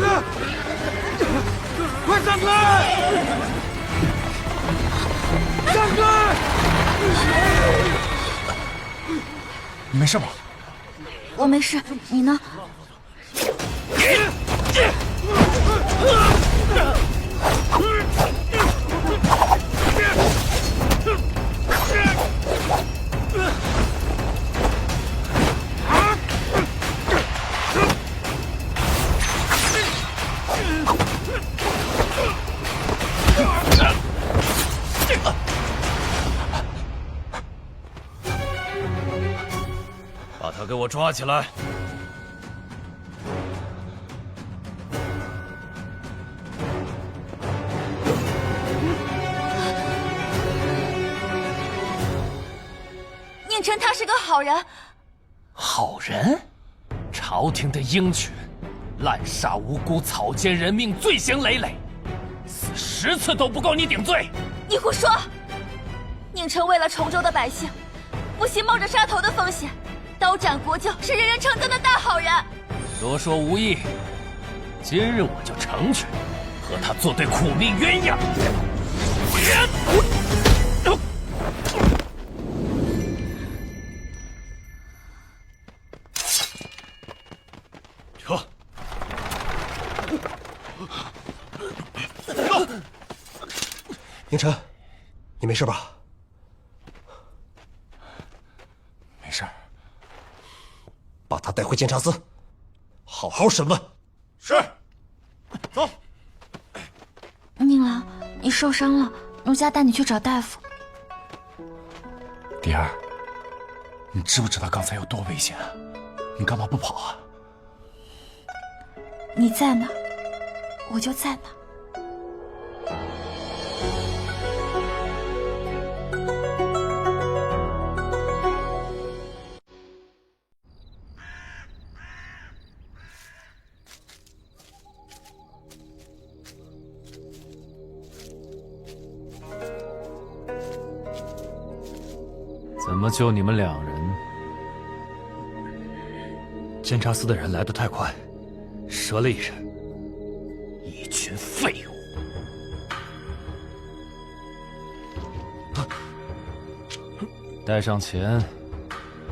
哥，快上来！上来！你没事吧？我没事，你呢？把他给我抓起来！宁晨他是个好人。好人？朝廷的鹰犬，滥杀无辜，草菅人命，罪行累累，死10次都不够你顶罪。你胡说！宁晨为了崇州的百姓，不惜冒着杀头的风险，刀斩国舅，是人人称赞的大好人。多说无益，今日我就成全，和他作对苦命鸳鸯。撤！宁晨，你没事吧？没事。把他带回监察司，好好审问。是。走。宁郎，你受伤了，奴家带你去找大夫。蝶儿，你知不知道刚才有多危险啊？你干嘛不跑啊？你在哪，我就在哪。怎么就你们2人？监察司的人来得太快，折了一人。一群废物！带上钱，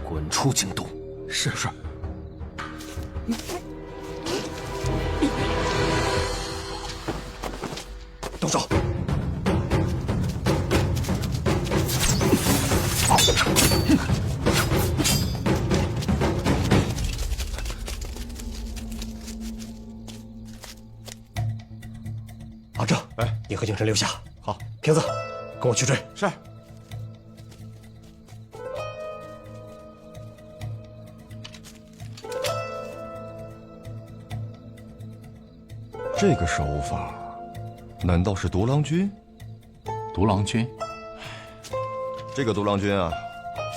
滚出京都！是。动手！阿正，你和景晨留下。好，瓶子，跟我去追。是。这个手法，难道是独狼君？独狼君？这个独狼君啊，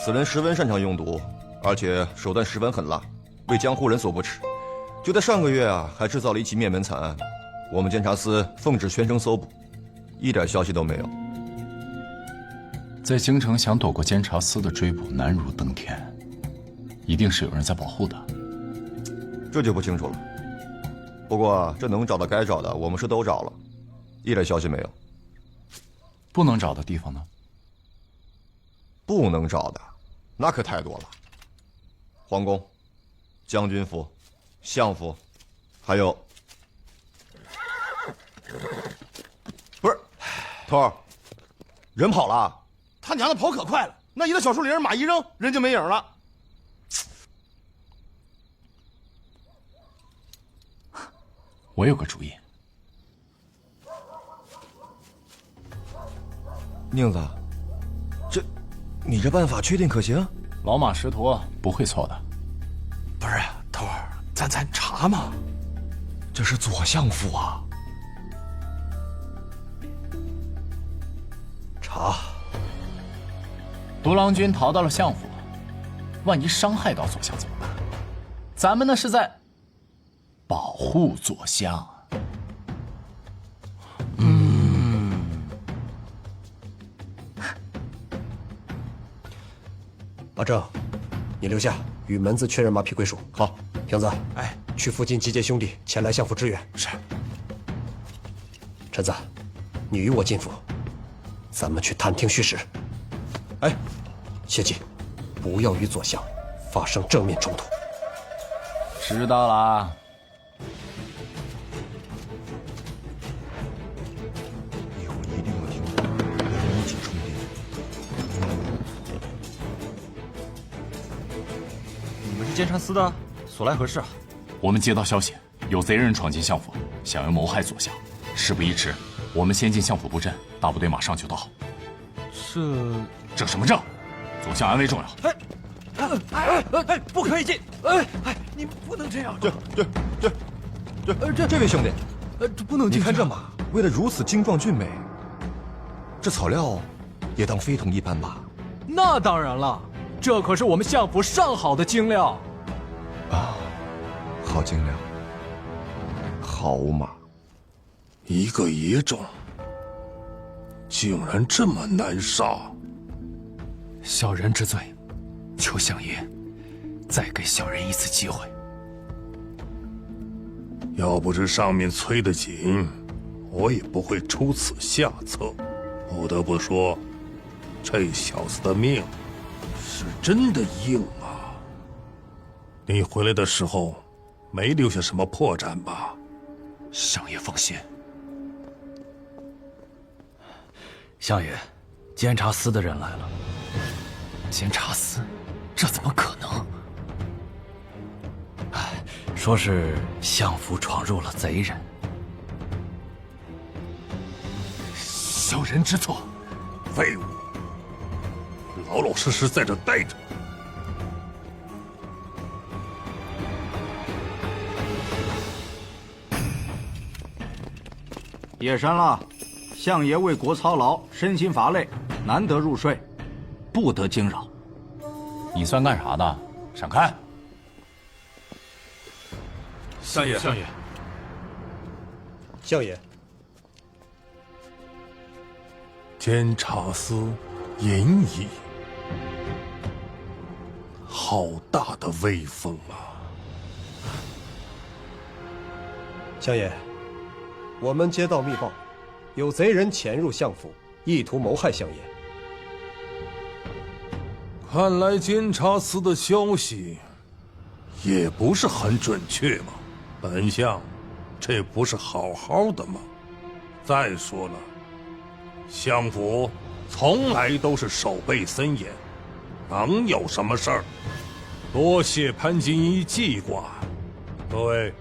此人十分擅长用毒，而且手段十分狠辣，为江湖人所不齿。就在上个月啊，还制造了一起灭门惨案，我们监察司奉旨全城搜捕，一点消息都没有。在京城想躲过监察司的追捕，难如登天，一定是有人在保护他。这就不清楚了。不过这能找的该找的，我们是都找了，一点消息没有。不能找的地方呢？不能找的，那可太多了。皇宫、将军府、相府，还有……不是，头儿，人跑了。他娘的跑可快了，那一个小树林马一扔，人就没影了。我有个主意。宁子，你这办法确定可行？老马识途，不会错的。不是，头儿，咱查嘛。这是左相府啊。查。独狼君逃到了相府，万一伤害到左相怎么办？咱们那是在保护左相。阿正，你留下与门子确认马匹归属。好，瓶子，哎。去附近集结兄弟前来相府支援。是。陈子，你与我进府，咱们去探听虚实。哎，切记，不要与左相发生正面冲突。知道啦。以后一定要听话，跟人一起充电。你们是监察司的，所来何事啊？我们接到消息，有贼人闯进相府，想要谋害左相。事不宜迟，我们先进相府布阵，大部队马上就到。这什么证？左相安危重要。不可以进！你不能这样！这位兄弟，这不能进！你看这马，为了如此精壮俊美，这草料也当非同一般吧？那当然了，这可是我们相府上好的精料啊，好精料，好马。一个野种，竟然这么难杀！小人知罪，求相爷再给小人一次机会。要不是上面催得紧，我也不会出此下策。不得不说，这小子的命是真的硬啊！你回来的时候没留下什么破绽吧？相爷放心。相爷，监察司的人来了。监察司？这怎么可能？说是相府闯入了贼人。小人知错。废物！老老实实在这待着。夜深了，相爷为国操劳，身心乏累，难得入睡，不得惊扰。你算干啥的？闪开！相爷，相爷，监察司尹乙，好大的威风啊！相爷，我们接到密报，有贼人潜入相府，意图谋害相爷。看来监察司的消息也不是很准确嘛。本相这不是好好的吗？再说了，相府从来都是守备森严，能有什么事儿？多谢潘金衣记挂，各位，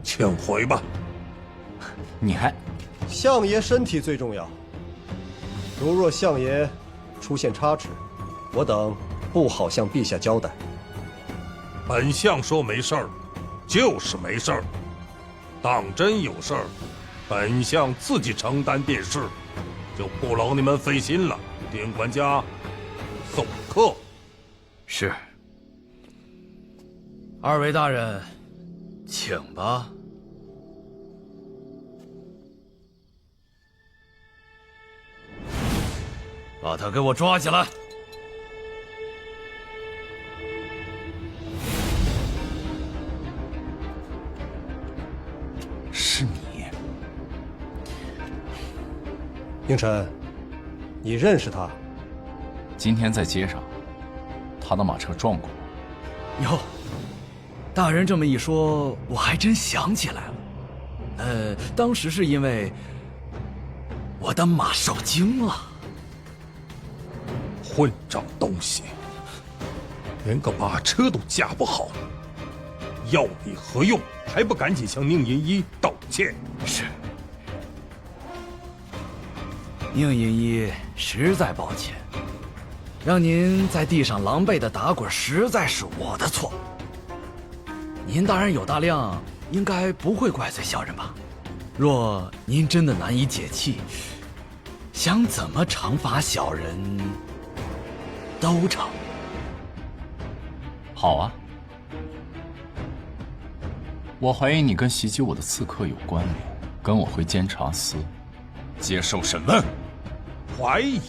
请回吧。你还，相爷身体最重要。如若相爷出现差池，我等不好向陛下交代。本相说没事儿，就是没事儿。当真有事儿，本相自己承担便是，就不劳你们费心了。丁管家，送客。是。二位大人，请吧。把他给我抓起来！是你，应辰，你认识他？今天在街上，他的马车撞过我。哟，大人这么一说，我还真想起来了。当时是因为我的马受惊了。混账东西，连个马车都驾不好，要你何用？还不赶紧向宁银一道歉！是。宁银一实在抱歉，让您在地上狼狈的打滚，实在是我的错。您大人有大量，应该不会怪罪小人吧？若您真的难以解气，想怎么惩罚小人，都成。好啊，我怀疑你跟袭击我的刺客有关联，跟我回监察司接受审问。怀疑？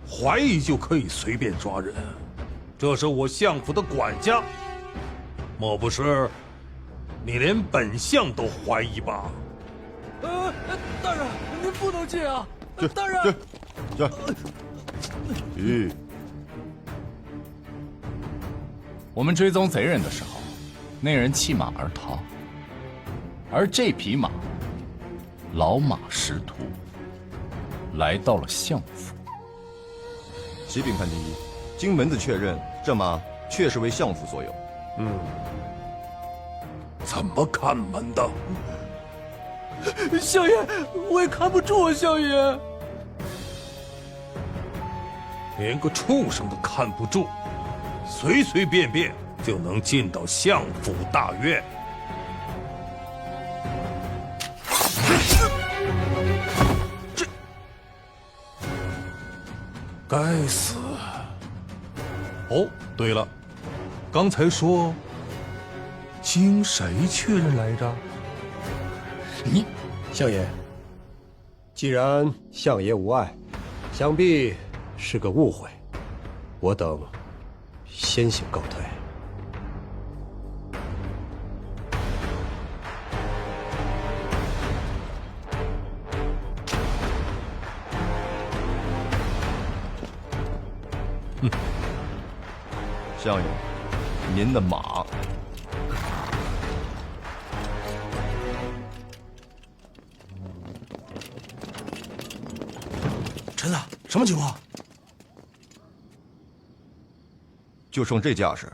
怀疑就可以随便抓人？这是我相府的管家，莫不是你连本相都怀疑吧？大人，您不能这样！大人，我们追踪贼人的时候，那人弃马而逃，而这匹马老马识途，来到了相府。启禀判第一，经门子确认，这马确实为相府所有。怎么看门的？相爷，我也看不住啊，相爷。连个畜生都看不住，随随便便就能进到相府大院？这，该死！哦，对了，刚才说经谁确认来着？你，相爷，既然相爷无碍，想必是个误会，我等先行告退。相爷，您的马。臣子，什么情况？就剩这架势，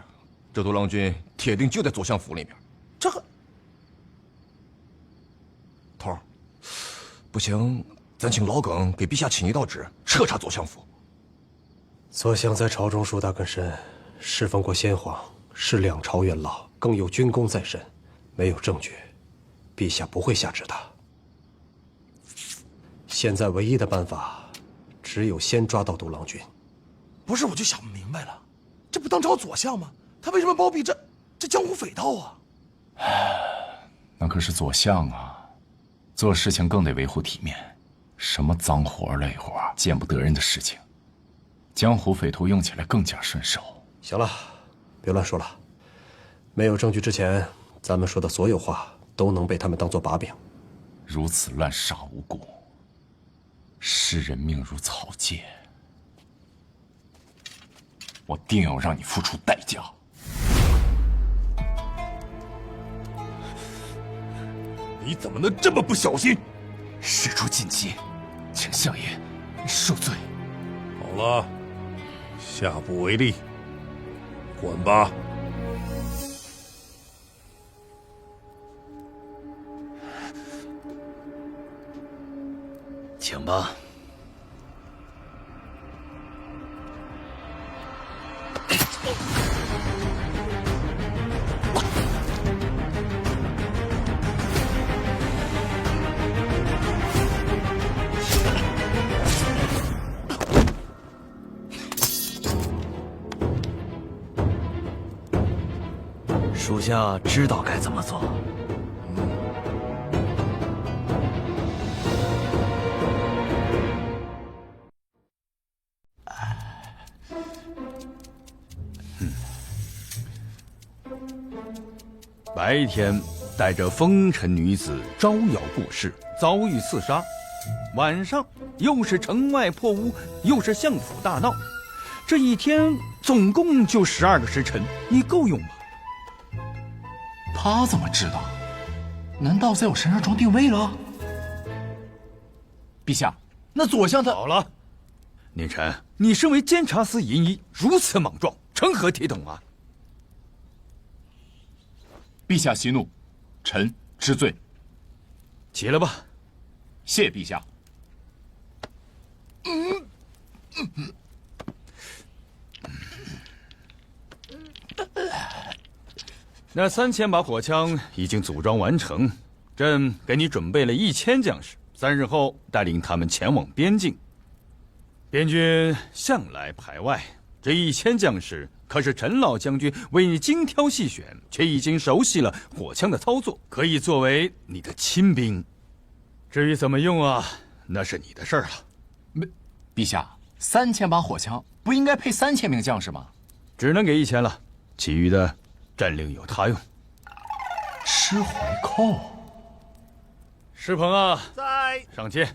这独郎君铁定就在左相府里面。这个头儿，不行，咱请老耿给陛下请一道旨，彻查左相府。左相在朝中树大根深，侍奉过先皇，是两朝元老，更有军功在身，没有证据，陛下不会下旨的。现在唯一的办法，只有先抓到独郎君。不是，我就想不明白了，这不当朝左相吗？他为什么包庇这江湖匪盗啊？那可是左相啊，做事情更得维护体面，什么脏活累活、见不得人的事情，江湖匪徒用起来更加顺手。行了，别乱说了。没有证据之前，咱们说的所有话都能被他们当作把柄。如此滥杀无辜，视人命如草芥，我定要让你付出代价。你怎么能这么不小心？事出紧急，请相爷恕罪。好了，下不为例，滚吧。请吧。属下知道该怎么做。白天带着风尘女子招摇过市，遭遇刺杀；晚上又是城外破屋，又是相府大闹。这一天总共就12个时辰，你够用吗？他怎么知道？难道在我身上装定位了？陛下，那左相他……好了，宁晨，你身为监察司尹一，如此莽撞，成何体统啊？陛下息怒，臣知罪。起来吧。谢陛下。那3000把火枪已经组装完成，朕给你准备了1000将士，3日后带领他们前往边境。边军向来排外，这1000将士可是陈老将军为你精挑细选，却已经熟悉了火枪的操作，可以作为你的亲兵。至于怎么用啊，那是你的事儿了。陛下，3000把火枪不应该配3000名将士吗？只能给1000了，其余的朕另有他用。吃回扣。石鹏啊，在上街。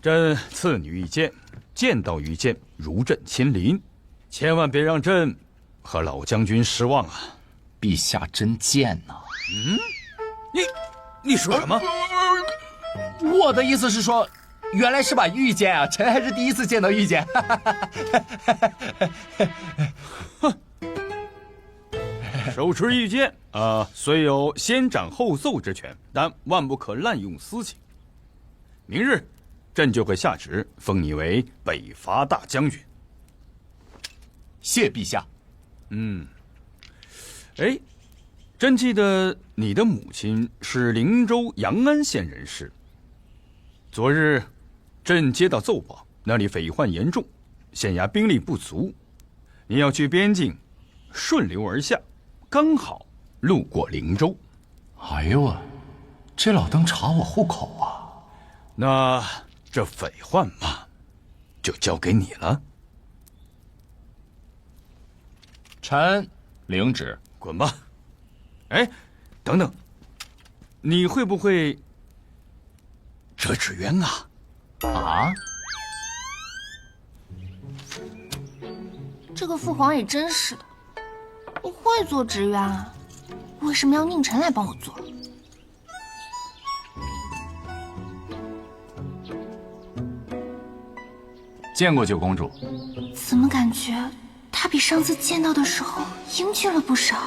朕赐你一剑，剑到御剑，如朕亲临，千万别让朕和老将军失望啊！陛下真贱呐！你说什么？我的意思是说，原来是把御剑啊，臣还是第一次见到御剑。手持御剑虽有先斩后奏之权，但万不可滥用私情。明日，朕就会下旨封你为北伐大将军。谢陛下。朕记得你的母亲是灵州阳安县人士。昨日，朕接到奏报，那里匪患严重，县衙兵力不足，你要去边境，顺流而下，刚好路过灵州。哎呦啊，这老登查我户口啊！那这匪患嘛，就交给你了。臣领旨。滚吧！等等，你会不会折纸鸢啊？啊？这个父皇也真是的，我会做纸鸢啊，为什么要宁臣来帮我做？见过九公主。怎么感觉她比上次见到的时候英俊了不少？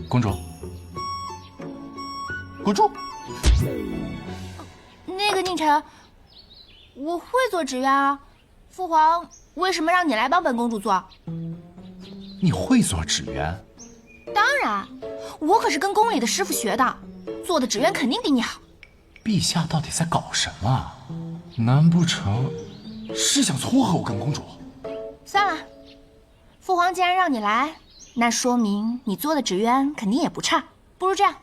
公主，公主，那个宁臣，我会做纸鸢啊，父皇为什么让你来帮本公主做？你会做纸鸢？当然，我可是跟宫里的师傅学的，做的纸鸢肯定比你好。陛下到底在搞什么？难不成是想撮合我跟公主？算了，父皇既然让你来，那说明你做的纸鸢肯定也不差。不如这样，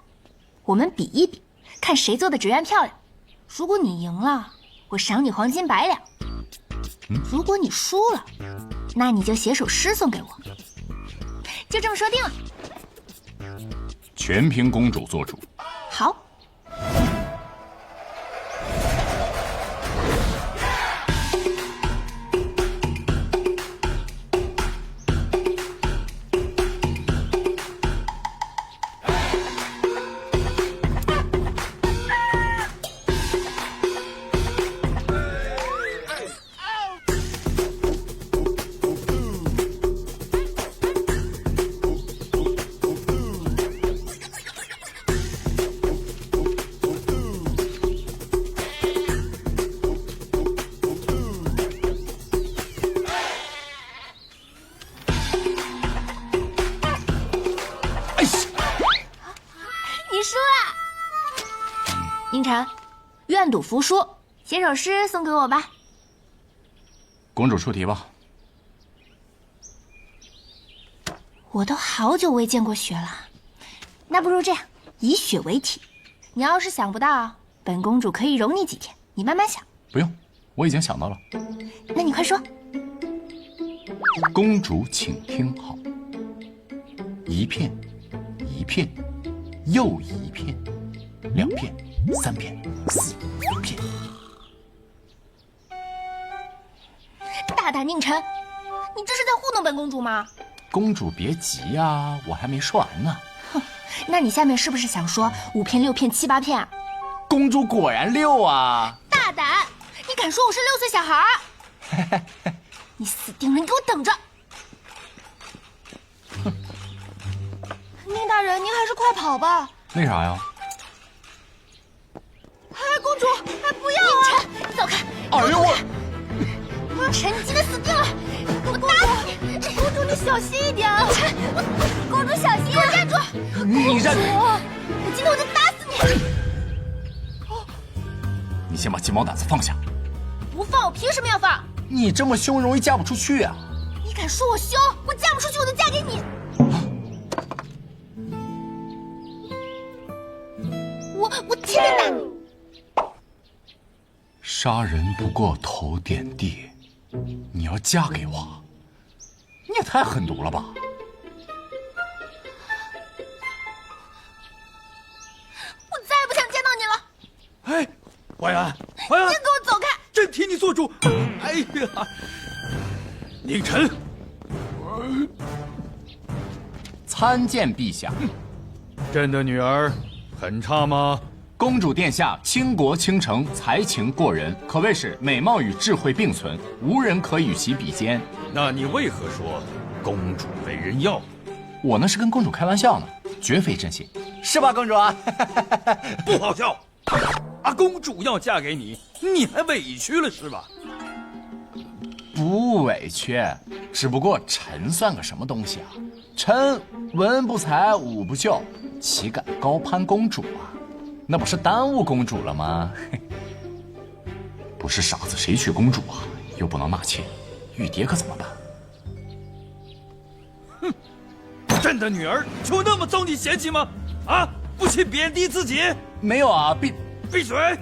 我们比一比，看谁做的纸鸢漂亮。如果你赢了，我赏你黄金100两；如果你输了，那你就写首诗送给我。就这么说定了。全凭公主做主。好。你输了，宁晨，愿赌服输，写首诗送给我吧。公主出题吧。我都好久未见过雪了，那不如这样，以雪为题。你要是想不到，本公主可以容你几天，你慢慢想。不用，我已经想到了。那你快说。公主请听好，一片，一片，又一片，2片，3片，4片。大胆宁晨，你这是在糊弄本公主吗？公主别急呀，我还没说完呢。哼，那你下面是不是想说5片、6片、7、8片啊？公主果然6啊！大胆，你敢说我是6岁小孩？你死定了！你给我等着！宁大人，您还是快跑吧。为啥呀？哎，公主，哎，不要啊！宁晨，走开！哎呦我！晨，你今天死定了！我打死你！公主，你小心一点啊！晨，公主小心啊！给我站住！你站住！我今天我就打死你！你先把鸡毛掸子放下。不放，我凭什么要放？你这么凶，容易嫁不出去啊！你敢说我凶？我嫁不出去，我就嫁给杀人不过头点地，你要嫁给我，你也太狠毒了吧！我再也不想见到你了。哎，淮安，淮安，你给我走开！朕替你做主。哎呀，宁晨，参见陛下。朕的女儿很差吗？公主殿下倾国倾城，才情过人，可谓是美貌与智慧并存，无人可与其比肩。那你为何说公主为人要？我那是跟公主开玩笑呢，绝非真心，是吧，公主啊？不好笑！啊，公主要嫁给你，你还委屈了是吧？不委屈，只不过臣算个什么东西啊？臣文不才，武不就，岂敢高攀公主啊？那不是耽误公主了吗？不是傻子谁娶公主啊？又不能纳妾，玉蝶可怎么办？哼，朕的女儿就那么遭你嫌弃吗？啊，不许贬低自己！没有啊，闭嘴！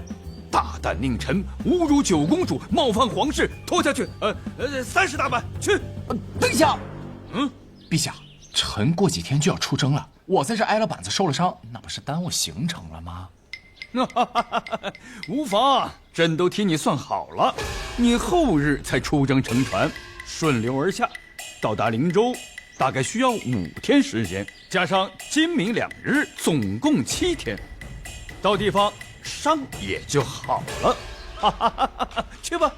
大胆佞臣，侮辱九公主，冒犯皇室，拖下去，30大板，去！陛下，陛下，臣过几天就要出征了，我在这挨了板子，受了伤，那不是耽误行程了吗？无妨，朕都替你算好了，你后日才出征乘船，顺流而下，到达灵州，大概需要5天时间，加上今明2日，总共7天，到地方伤也就好了。去吧。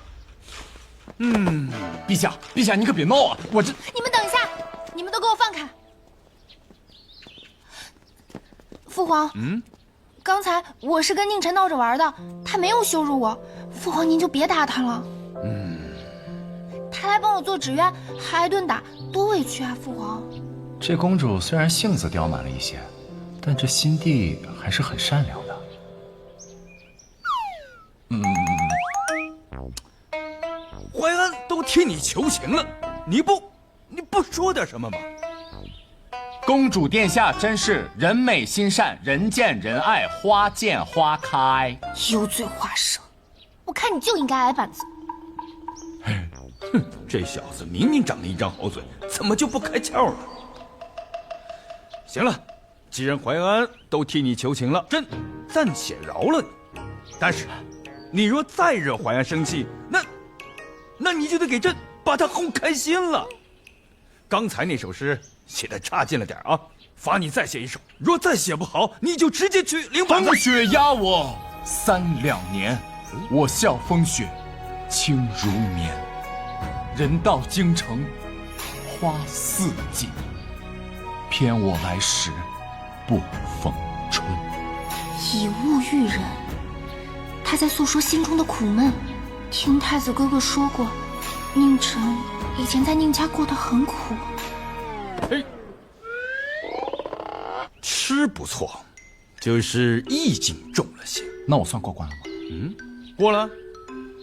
陛下，陛下，你可别闹啊！我这……你们等一下，你们都给我放开！父皇，刚才我是跟宁晨闹着玩的，他没有羞辱我，父皇您就别打他了。他来帮我做纸鸢，还挨顿打，多委屈啊，父皇。这公主虽然性子刁蛮了一些，但这心地还是很善良的。淮安都替你求情了，你不说点什么吗？公主殿下真是人美心善，人见人爱，花见花开。油嘴滑舌，我看你就应该挨板子。哼，这小子明明长了一张好嘴，怎么就不开窍了？行了，既然淮安都替你求情了，朕暂且饶了你。但是，你若再惹淮安生气，那你就得给朕把他哄开心了。刚才那首诗写的差劲了点啊，罚你再写一首。若再写不好，你就直接去领板子。风雪压我3两年，我笑风雪轻如棉。人到京城花似锦，偏我来时不逢春。以物喻人，他在诉说心中的苦闷。听太子哥哥说过，宁晨以前在宁家过得很苦。诗不错，就是意境重了些。那我算过关了吗？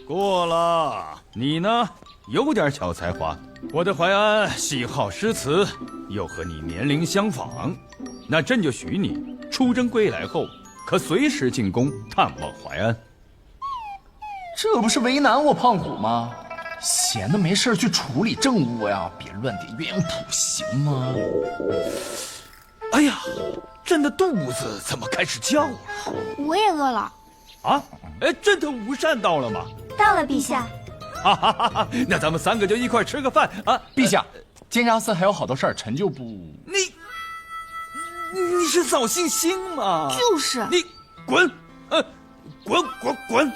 过了。你呢，有点小才华。我的淮安喜好诗词，又和你年龄相仿，那朕就许你出征归来后，可随时进宫探望淮安。这不是为难我胖虎吗？闲的没事去处理政务呀，别乱点鸳鸯谱行吗？哎呀，朕的肚子怎么开始叫了？我也饿了。啊？朕的午膳到了吗？到了，陛下。那咱们3个就一块吃个饭啊！陛下，监察司还有好多事儿，臣就不……你是扫兴星吗？就是。你滚！滚！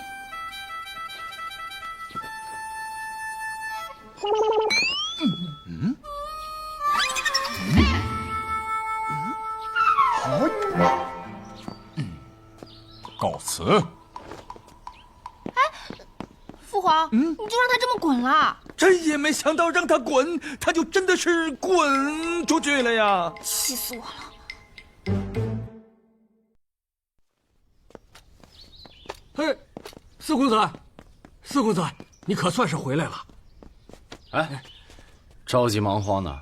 告辞。父皇，你就让他这么滚了？朕也没想到让他滚，他就真的是滚出去了呀！气死我了！嘿，四公子，你可算是回来了。哎，着急忙慌的，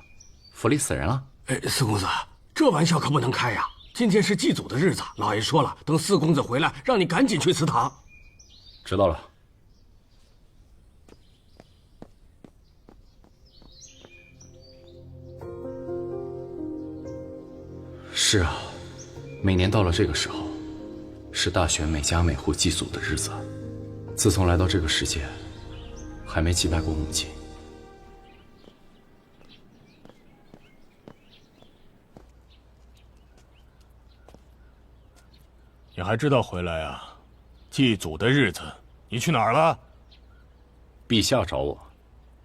府里死人了？哎，四公子，这玩笑可不能开呀！今天是祭祖的日子，老爷说了，等四公子回来，让你赶紧去祠堂。知道了。是啊，每年到了这个时候，是大选每家每户祭祖的日子。自从来到这个世界，还没祭拜过母亲。你还知道回来啊？祭祖的日子，你去哪儿了？陛下找我，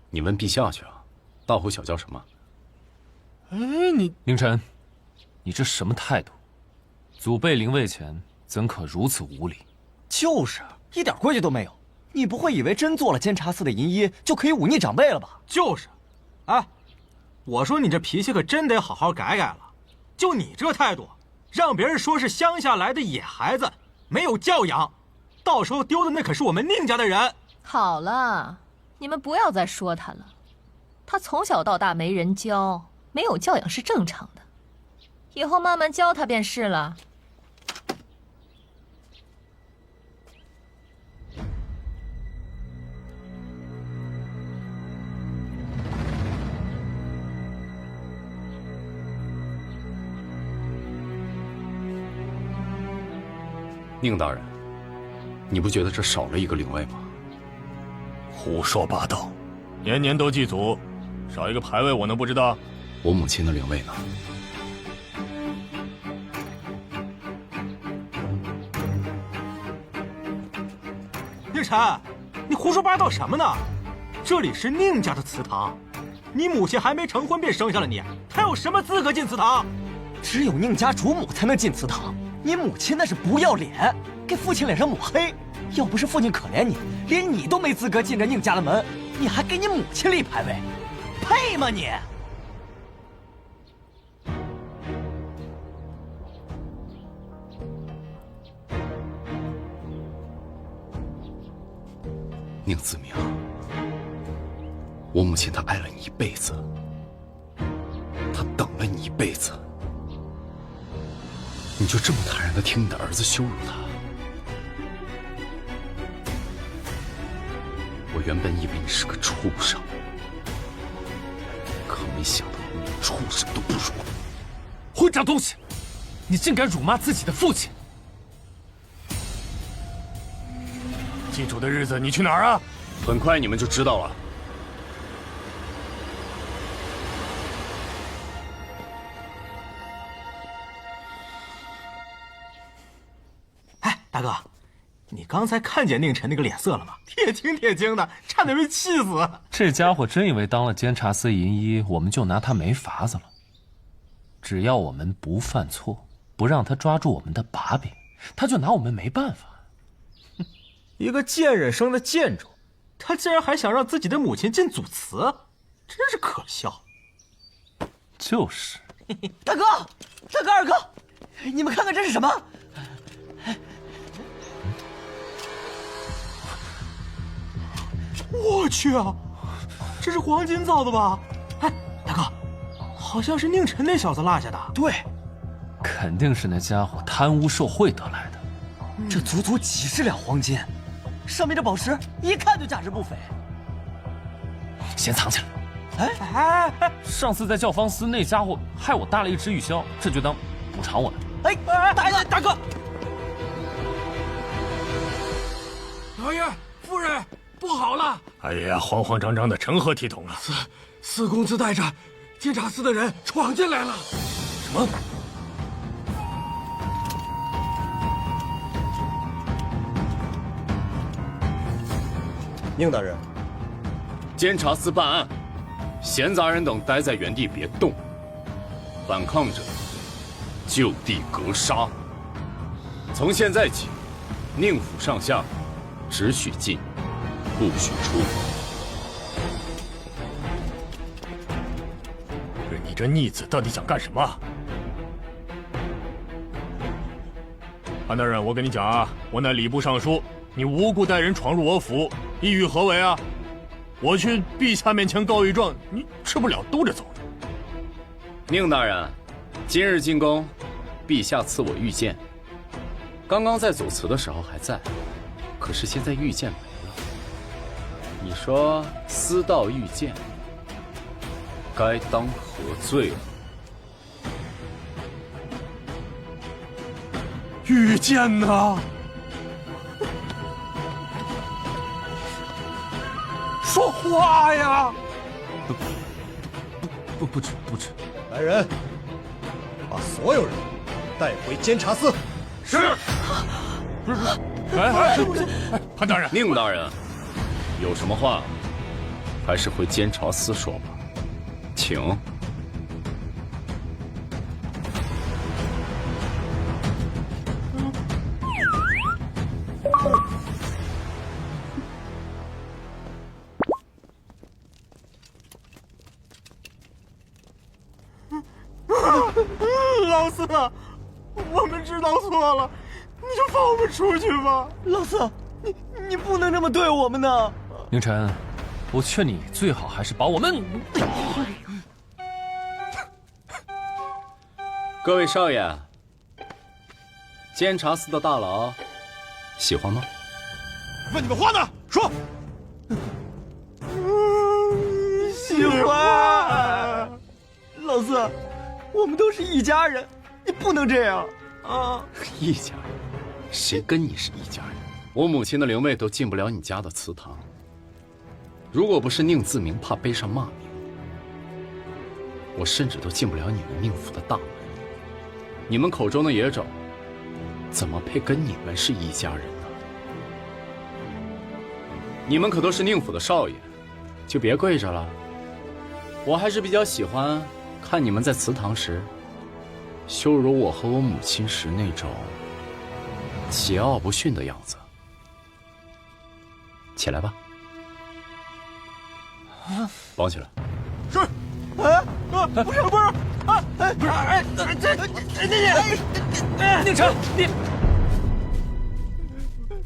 你问陛下去啊。大呼小叫什么？哎，你凌晨，你这什么态度？祖辈灵位前，怎可如此无礼？就是一点规矩都没有。你不会以为真做了监察司的银一就可以忤逆长辈了吧？就是，哎，我说你这脾气可真得好好改改了。就你这态度，让别人说是乡下来的野孩子，没有教养，到时候丢的那可是我们宁家的人。好了，你们不要再说他了。他从小到大没人教，没有教养是正常的，以后慢慢教他便是了。宁大人，你不觉得这少了一个灵位吗？胡说八道，年年都祭祖，少一个牌位我能不知道？我母亲的灵位呢？宁晨，你胡说八道什么呢？这里是宁家的祠堂，你母亲还没成婚便生下了你，她有什么资格进祠堂？只有宁家主母才能进祠堂。你母亲那是不要脸，给父亲脸上抹黑。要不是父亲可怜你，连你都没资格进这宁家的门，你还给你母亲立牌位，配吗你？宁子明，我母亲她爱了你一辈子，她等了你一辈子，你就这么坦然地听你的儿子羞辱她？我原本以为你是个畜生，可没想到你连畜生都不如。混账东西！你竟敢辱骂自己的父亲！祭祖的日子你去哪儿啊？很快你们就知道了。哎，大哥，你刚才看见宁晨那个脸色了吗？铁青铁青的，差点被气死。这家伙真以为当了监察司银一，我们就拿他没法子了？只要我们不犯错，不让他抓住我们的把柄，他就拿我们没办法。一个贱人生的贱种，他竟然还想让自己的母亲进祖祠，真是可笑。就是。大哥，大哥，二哥，你们看看这是什么？我去啊，这是黄金造的吧？哎，大哥，好像是宁晨那小子落下的。对，肯定是那家伙贪污受贿得来的。这足足几十两黄金，上面这宝石一看就价值不菲。先藏起来。哎，上次在教坊司那家伙害我搭了一只玉箫，这就当补偿我的。哎，大哥，老爷夫人，不好了！哎呀，慌慌张张的，成何体统啊！四公子带着监察司的人闯进来了。什么？宁大人，监察司办案，闲杂人等待在原地别动，反抗者就地格杀。从现在起，宁府上下只许进，不许出。你这逆子到底想干什么？潘大人，我跟你讲啊，我乃礼部尚书，你无故带人闯入我府，意欲何为啊？我去陛下面前告一状，你吃不了兜着走的。宁大人，今日进宫，陛下赐我玉剑。刚刚在走祠的时候还在，可是现在玉剑没了。你说私盗玉剑，该当何罪了？御剑呢？说话呀！不止。来人，把所有人带回监察司。是。潘大人，宁大人，有什么话，还是回监察司说吧，请。老四，我们知道错了，你就放我们出去吧。老四，你不能这么对我们呢。宁晨，我劝你最好还是把我们……各位少爷，监察司的大牢喜欢吗？问你们话呢？说。喜欢。老四，我们都是一家人，你不能这样啊！一家人？谁跟你是一家人？我母亲的灵位都进不了你家的祠堂。如果不是宁自明怕背上骂名，我甚至都进不了你们宁府的大门。你们口中的野种，怎么配跟你们是一家人呢？你们可都是宁府的少爷，就别跪着了。我还是比较喜欢看你们在祠堂时羞辱我和我母亲时那种桀骜不驯的样子。起来吧，绑起来。是。不是，不是，宁晨，你宁晨，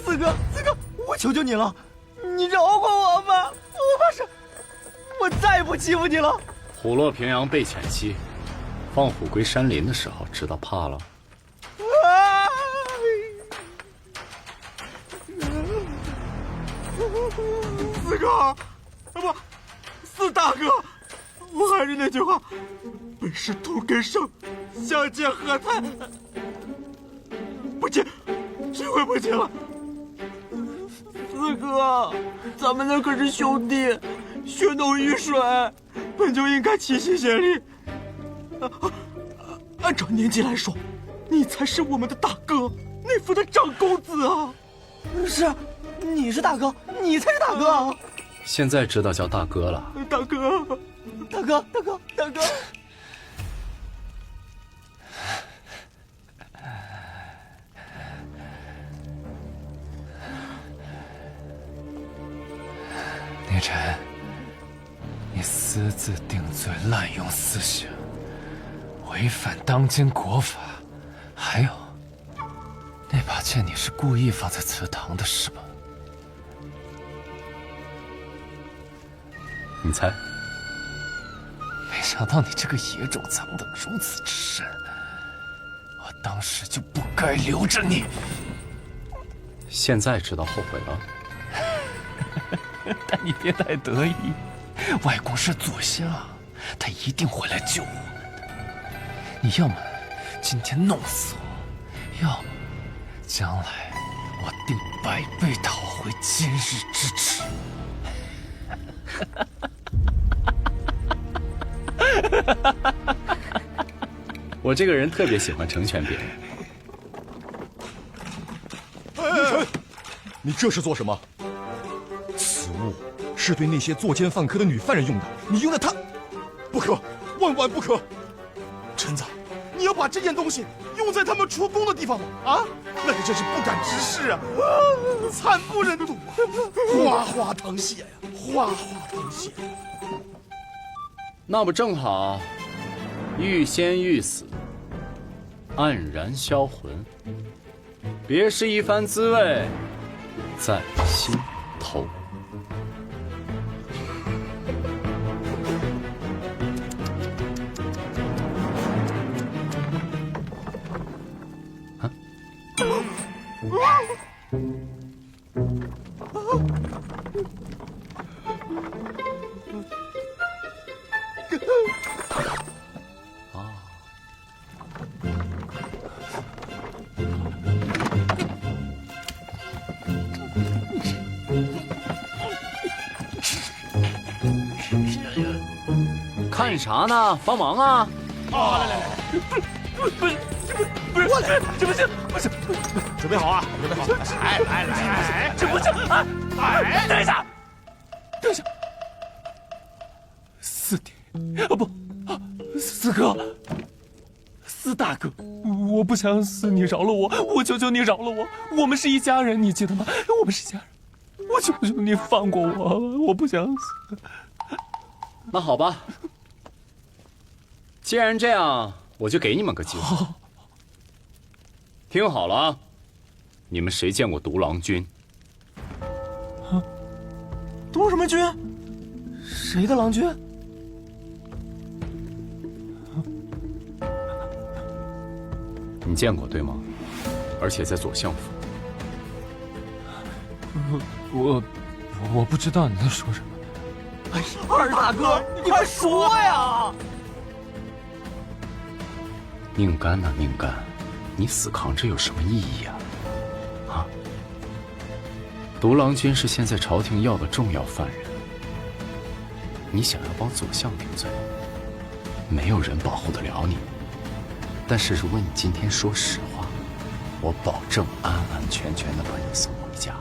四哥，我求求你了，你饶过我吧！我发誓，我再也不欺负你了。虎落平阳被犬欺，放虎归山林的时候，知道怕了。四哥，不，四大哥，我还是那句话，本是同根生，相煎何太？不急，谁会不急了？四哥，咱们那可是兄弟，血浓于水，本就应该齐心协力。按照年纪来说，你才是我们的大哥，内府的长公子啊！是，你是大哥，你才是大哥啊！现在知道叫大哥了。大哥，大哥，大哥，大哥。宁晨，你私自定罪，滥用私刑，违反当今国法，还有那把剑，你是故意放在祠堂的是吧？你猜？没想到你这个野种藏得如此之深，我当时就不该留着你。现在知道后悔了？但你别太得意，外公是左相，他一定会来救我们的。你要么今天弄死我，要么将来我定百倍讨回今日之耻。我这个人特别喜欢成全别人。宁晨，你这是做什么？此物是对那些作奸犯科的女犯人用的，你用了它，不可，万万不可！臣子，你要把这件东西用在他们出宫的地方吗？啊，那可真是不敢直视啊，惨不忍睹啊，哗哗淌血呀，哗哗淌血。那不正好，欲仙欲死，黯然销魂，别是一番滋味在心头。看啥呢？帮忙啊！来，不是，过来，这不行，准备好啊，准备好，来，这不行啊！等一下，四弟，不，四哥，四大哥，我不想死，你饶了我，我求求你饶了我，我们是一家人，你记得吗？我们是一家人，我求求你放过我，我不想死。那好吧，既然这样，我就给你们个机会。听好了啊，你们谁见过独狼君？独什么君？谁的郎君？你见过对吗？而且在左相府。我不知道你在说什么。二大哥，你快说呀！宁干呐，宁干，你死扛着有什么意义啊？啊！独狼君是现在朝廷要的重要犯人，你想要帮左相顶罪，没有人保护得了你。但是如果你今天说实话，我保证安安全全的把你送回家。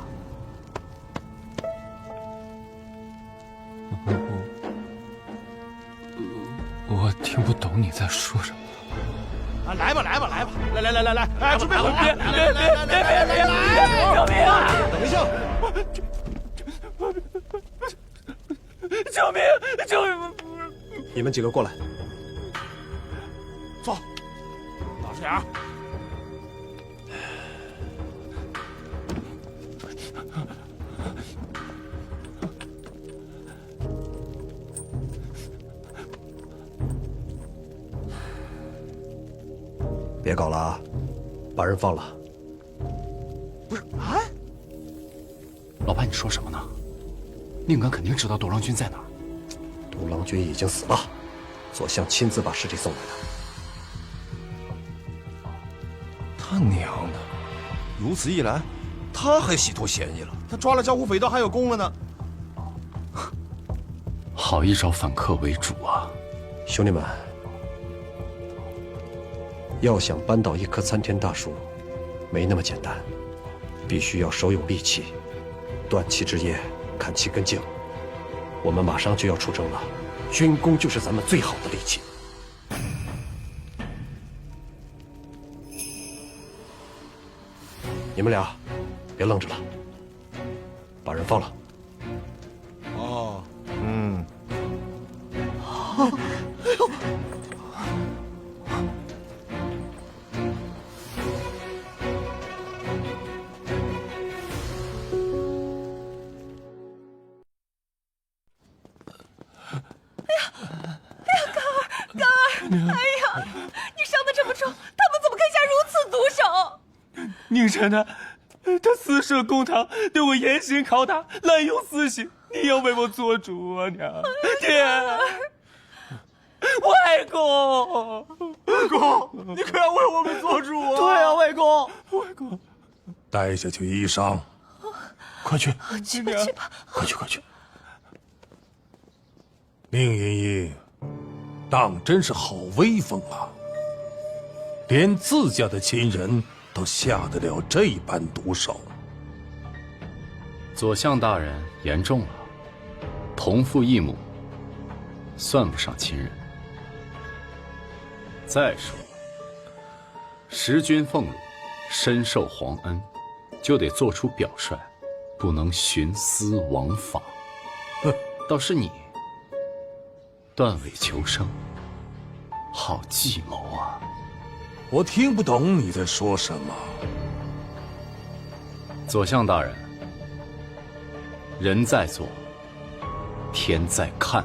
我听不懂你在说什么。啊，来吧，来，哎，准备好，别！救命啊！等一下，救命！你们几个过来，走，老实点儿。别搞了啊，把人放了。不是啊，老板，你说什么呢？宁干肯定知道独狼君在哪儿。独狼君已经死了，左相亲自把尸体送来的。他娘的！如此一来，他还洗脱嫌疑了。他抓了江湖匪盗，还有功了呢。好一招反客为主啊！兄弟们，要想扳倒一棵参天大树，没那么简单，必须要手有利器，断其枝叶，砍其根茎。我们马上就要出征了，军功就是咱们最好的利器。你们俩别愣着了，把人放了。哦，哎呦！哎呀，你伤得这么重，他们怎么肯下如此毒手？宁晨他私设公堂，对我严刑拷打，滥用私刑，你要为我做主啊，娘！爹，外公，你可要为我们做主啊！对啊，外公，带下去医伤，快去，去吧，快去！宁莹莹，当真是好威风啊！连自家的亲人都下得了这般毒手。左相大人言重了，同父异母，算不上亲人。再说了，时君俸禄，深受皇恩，就得做出表率，不能徇私枉法。倒是你，断尾求生，好计谋啊！我听不懂你在说什么。左相大人，人在做，天在看，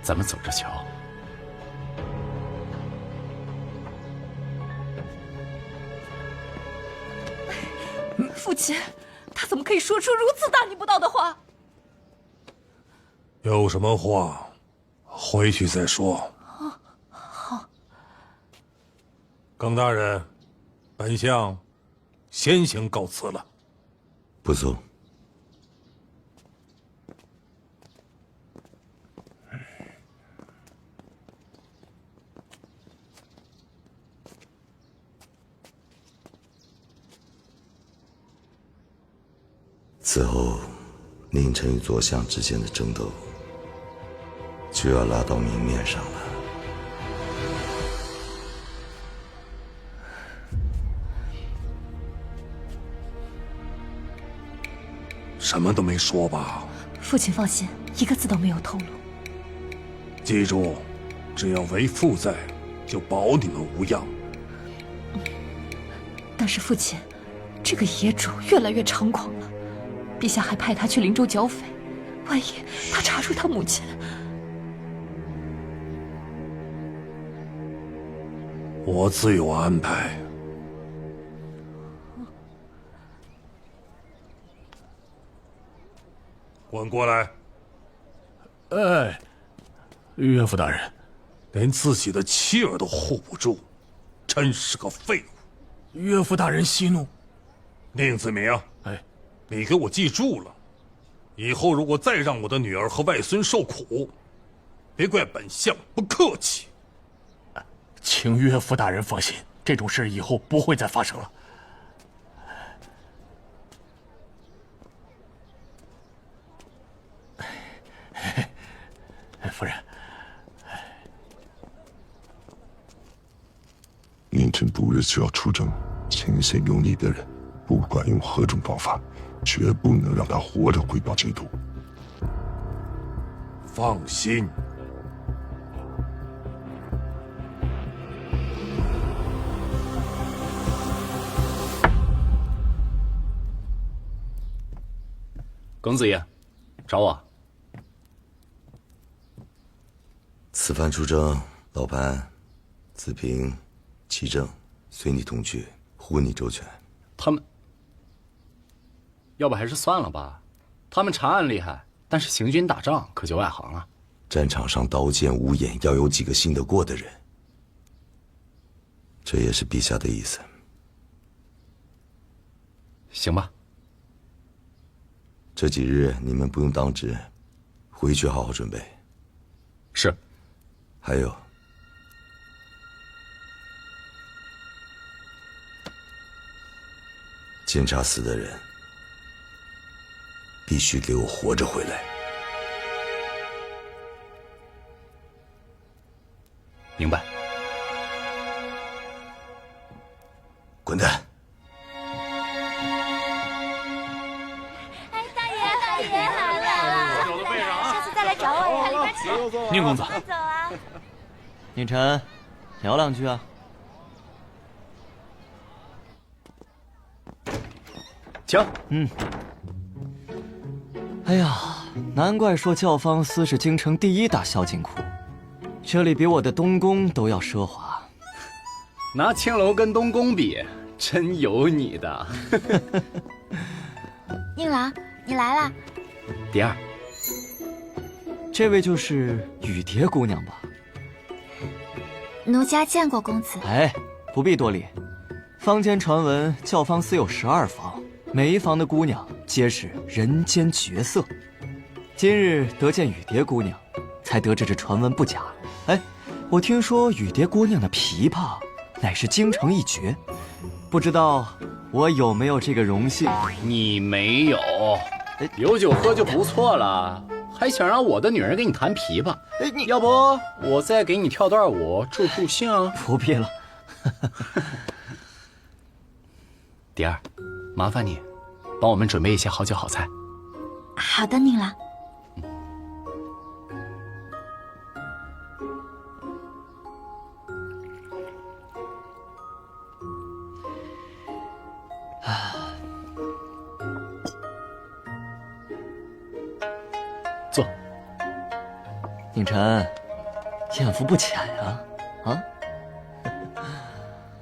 咱们走着瞧。父亲，他怎么可以说出如此大逆不道的话？有什么话，回去再说。好。耿大人，本相先行告辞了。不走。此后，宁晨与左相之间的争斗就要拉到明面上了。什么都没说吧？父亲放心，一个字都没有透露。记住，只要为父在，就保你们无恙。但是父亲，这个野主越来越猖狂了。陛下还派他去灵州剿匪，万一他查出他母亲……我自有安排。滚过来！哎，岳父大人，连自己的妻儿都护不住，真是个废物。岳父大人息怒。宁子明，哎，你给我记住了，以后如果再让我的女儿和外孙受苦，别怪本相不客气。请岳父大人放心，这种事以后不会再发生了。夫人，宁晨不日就要出征，前线有你的人，不管用何种方法，绝不能让他活着回到京都。放心。耿子爷，找我。此番出征，老潘、子平、齐正随你同去，护你周全。他们，要不还是算了吧。他们查案厉害，但是行军打仗可就外行了。战场上刀剑无眼，要有几个信得过的人。这也是陛下的意思。行吧。这几日你们不用当值，回去好好准备。是。还有，监察司的人必须给我活着回来。明白。滚蛋！哎，大爷来了，下次再来找我呀，里边请。宁公子，快走啊！宁晨，聊两句啊。请。哎呀，难怪说教坊司是京城第一大宵禁窟，这里比我的东宫都要奢华。拿青楼跟东宫比，真有你的。宁郎，你来啦。蝶儿，这位就是雨蝶姑娘吧？奴家见过公子。哎，不必多礼。坊间传闻教坊司有12房，每一房的姑娘皆是人间绝色。今日得见雨蝶姑娘，才得知这传闻不假。哎，我听说雨蝶姑娘的琵琶乃是京城一绝，不知道我有没有这个荣幸？你没有，有酒喝就不错了，还想让我的女人给你弹琵琶？你要不我再给你跳段舞助助兴？不必了。蝶儿，麻烦你帮我们准备一些好酒好菜。好的，宁郎。坐。宁晨，眼福不浅呀！啊，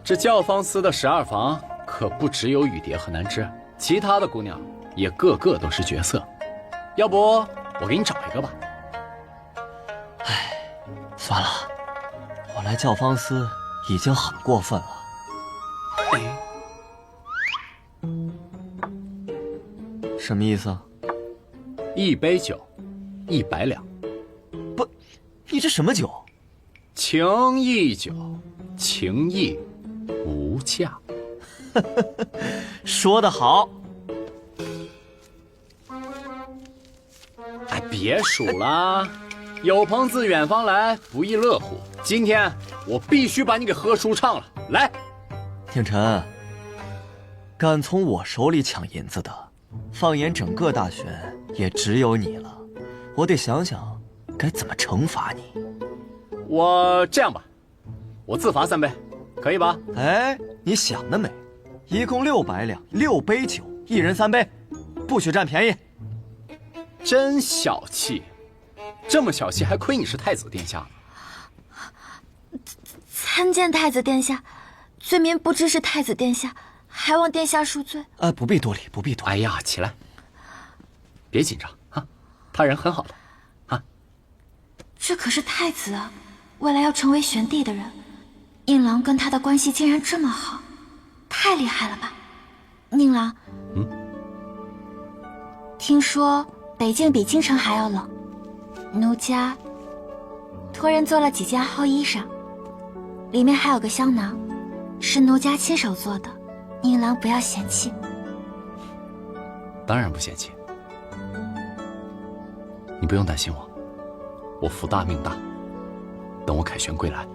这教坊司的12房可不只有雨蝶和南枝，其他的姑娘也个个都是绝色。要不我给你找一个吧？唉，算了，我来教坊司已经很过分了。什么意思啊？1杯酒，100两。不，你这什么酒？情义酒，情义无价。说得好。别数了，有朋自远方来，不亦乐乎。今天我必须把你给喝舒畅了。来，廷臣，敢从我手里抢银子的，放眼整个大选也只有你了。我得想想该怎么惩罚你。我这样吧，我自罚3杯，可以吧？哎，你想得美！一共600两，6杯酒，1人3杯，不许占便宜。真小气，这么小气还亏你是太子殿下。参见太子殿下，罪民不知是太子殿下，还望殿下恕罪。不必多礼，不必多礼。哎呀，起来，别紧张啊，他人很好的啊。这可是太子啊，未来要成为玄帝的人，宁郎跟他的关系竟然这么好，太厉害了吧？宁郎，听说北境比京城还要冷，奴家托人做了几件厚衣裳，里面还有个香囊，是奴家亲手做的，宁郎不要嫌弃。当然不嫌弃，你不用担心我福大命大，等我凯旋归来。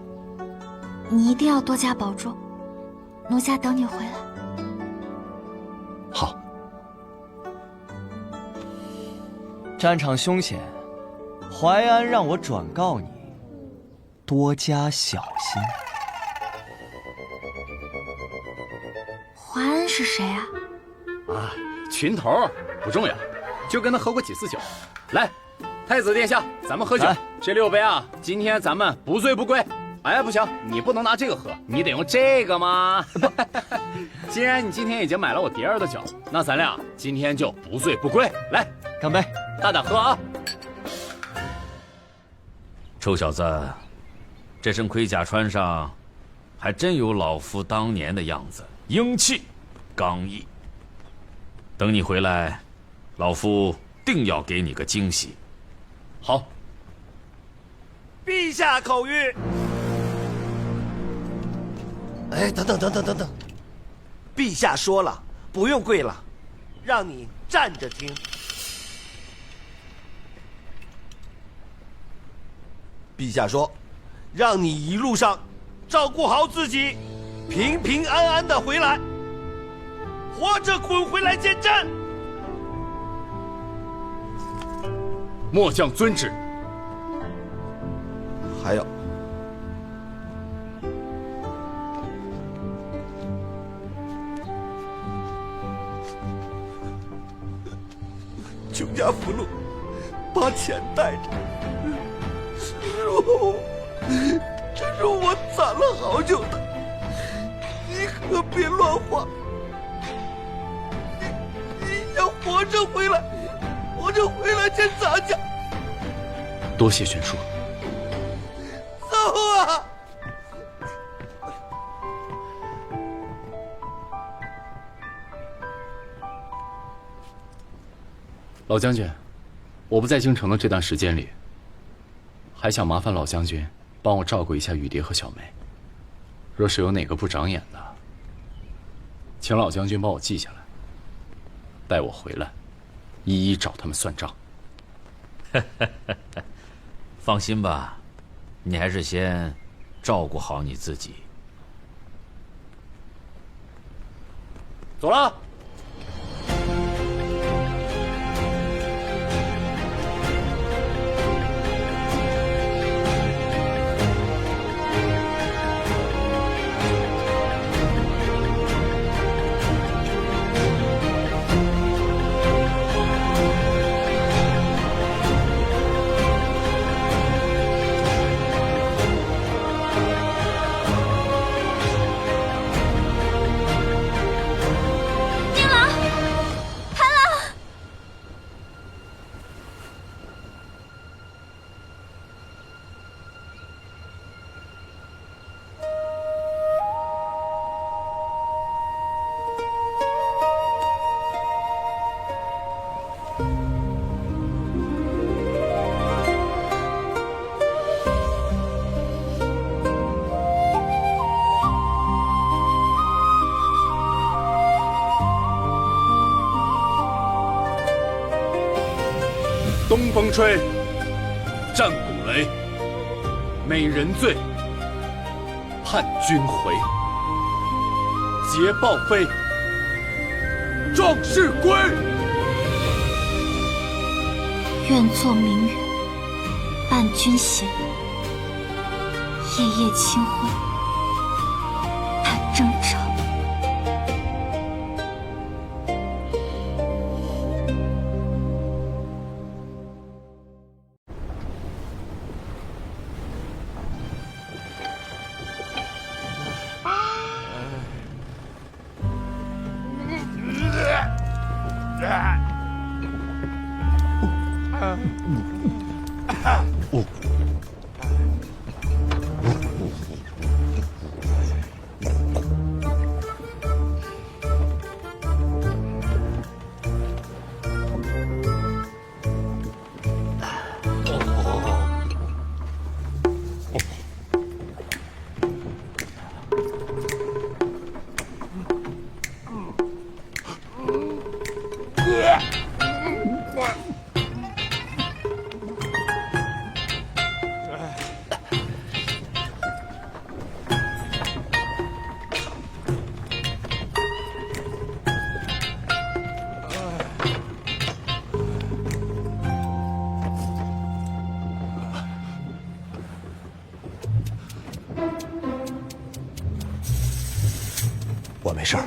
你一定要多加保重，奴家等你回来。好。战场凶险，淮安让我转告你，多加小心。淮安是谁啊？啊，群头不重要，就跟他喝过几次酒。来，太子殿下，咱们喝酒。这6杯啊，今天咱们不醉不归。哎，不行，你不能拿这个喝，你得用这个嘛。既然你今天已经买了我蝶儿的酒，那咱俩今天就不醉不归。来，干杯！大胆喝啊！臭小子，这身盔甲穿上，还真有老夫当年的样子，英气、刚毅。等你回来，老夫定要给你个惊喜。好。陛下口谕。哎，等等，陛下说了，不用跪了，让你站着听。陛下说，让你一路上照顾好自己，平平安安的回来，活着滚回来见朕。末将遵旨。还有，邱家福禄，把钱带着。这是我攒了好久的，你可别乱花。你要活着回来，活着回来见咱家。多谢玄叔。走啊！老将军，我不在京城的这段时间里，还想麻烦老将军帮我照顾一下雨蝶和小梅。若是有哪个不长眼的，请老将军帮我记下来，待我回来，一一找他们算账。放心吧，你还是先照顾好你自己。走了。东风吹，战鼓擂，美人醉，盼君回。捷报飞，壮士归。愿作明月，伴君斜，夜夜清辉，盼征兆。我没事儿。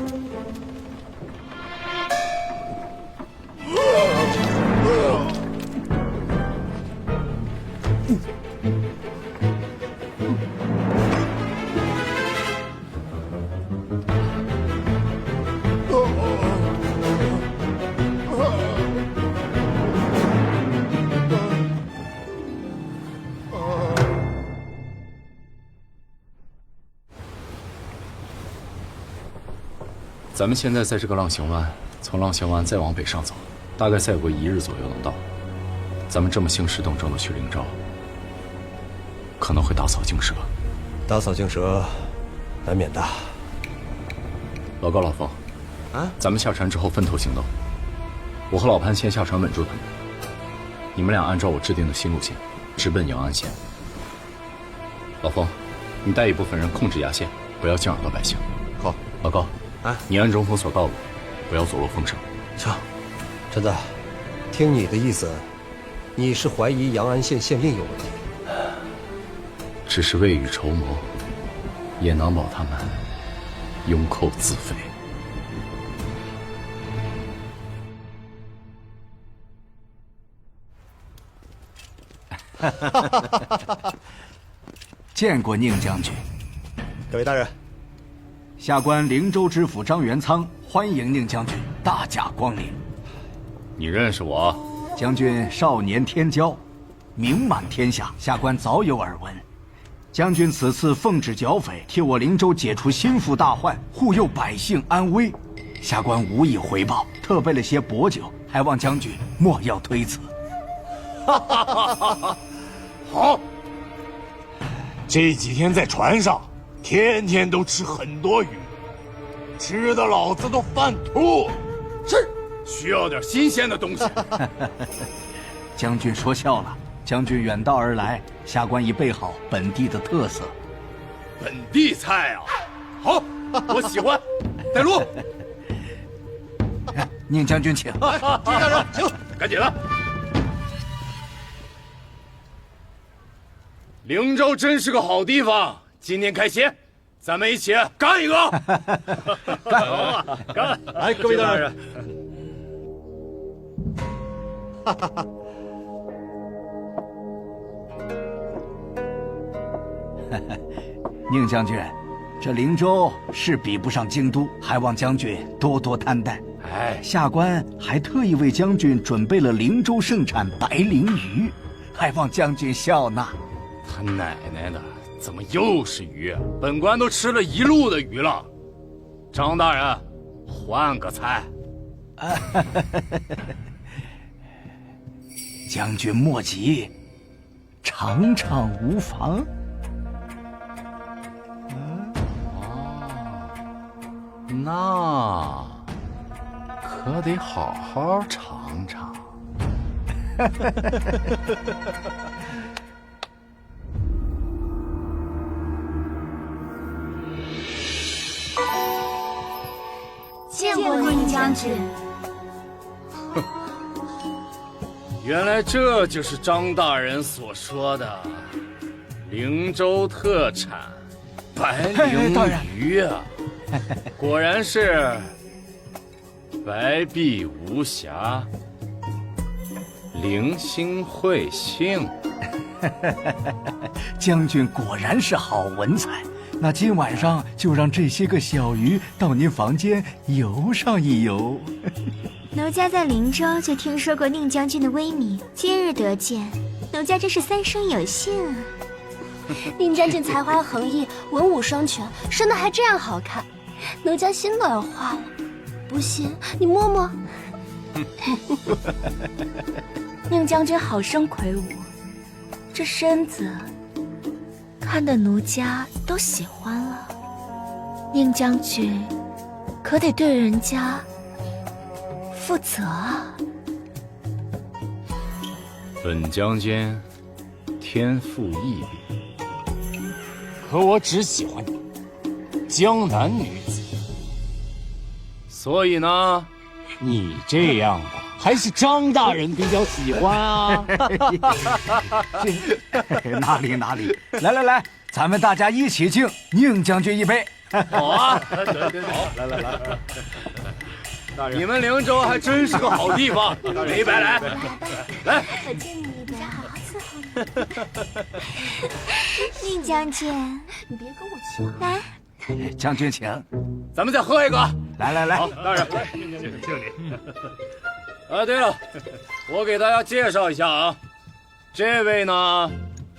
咱们现在在这个浪形湾，从浪形湾再往北上走，大概再过1日左右能到。咱们这么兴师动众的去灵州，可能会打草惊蛇。打草惊蛇，难免的。老高、老冯，咱们下船之后分头行动。我和老潘先下船稳住他们，你们俩按照我制定的新路线，直奔阳安县。老冯，你带一部分人控制崖县，不要惊扰到百姓。好。老高，你暗中封锁道路，不要走漏风声。行。陈子，听你的意思，你是怀疑阳安县县令有问题？只是未雨绸缪，也难保他们拥寇自废。见过宁将军。各位大人，下官灵州知府张元仓欢迎宁将军大驾光临。你认识我？将军少年天骄，名满天下，下官早有耳闻。将军此次奉旨剿匪，替我灵州解除心腹大患，护佑百姓安危，下官无以回报，特备了些薄酒，还望将军莫要推辞。好，这几天在船上，天天都吃很多鱼，吃的老子都犯吐。是，需要点新鲜的东西。将军说笑了。将军远道而来，下官已备好本地的特色。本地菜啊，好，我喜欢。带路。宁将军请。金大人，请，赶紧的。灵州真是个好地方，今天开席，咱们一起干一个。干啊！干！来，各位大人。哈哈哈。宁将军，这灵州是比不上京都，还望将军多多担待。下官还特意为将军准备了灵州盛产白鲢鱼，还望将军笑纳。他奶奶的，怎么又是鱼？本官都吃了一路的鱼了。张大人，换个菜。将军莫急，尝尝无妨。那可得好好尝尝。见过宁将军。原来这就是张大人所说的灵州特产白鲮鱼啊！果然是白璧无瑕，灵心慧性。将军果然是好文采。那今晚上就让这些个小鱼到您房间游上一游。奴家在灵州就听说过宁将军的威名，今日得见，奴家真是三生有幸啊！宁将军才华横溢，文武双全，生得还这样好看，奴家心都要化了。不信你摸摸。宁将军好生魁梧，这身子看得奴家都喜欢了。宁将军可得对人家负责啊！本将军天赋异禀，可我只喜欢你，江南女子。所以呢，你这样的还是张大人比较喜欢啊。哪里，来，咱们大家一起敬宁将军一杯。好啊，来。你们灵州还真是个好地方，没白来。来，我敬你一杯，好好伺候你。宁将军，你别跟我抢。来，将军请。咱们再喝一个。来。好，大人，敬你。对了，我给大家介绍一下啊，这位呢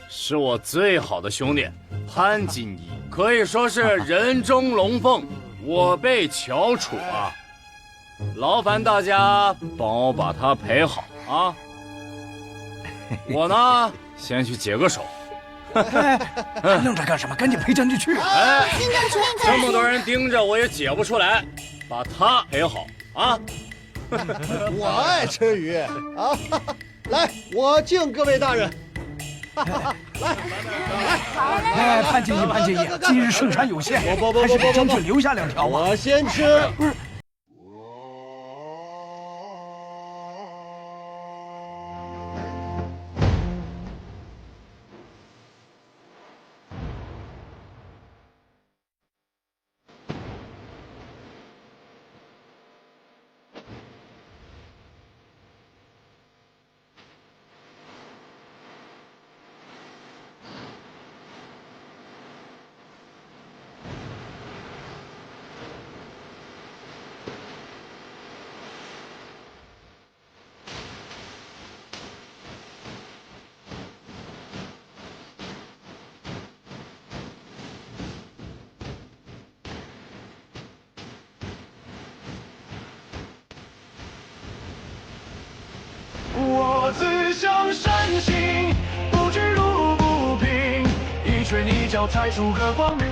是我最好的兄弟潘锦衣，可以说是人中龙凤，我辈翘楚啊。劳烦大家帮我把他陪好啊！我呢，先去解个手。愣着干什么？赶紧陪将军去！这么多人盯着，我也解不出来，把他陪好啊！我爱吃鱼啊！来，我敬各位大人。来，潘锦衣，今日盛产有限，还是给将军留下2条吧。我先吃。不是。我自向山行，不知路不平，一吹一脚踩出个光明。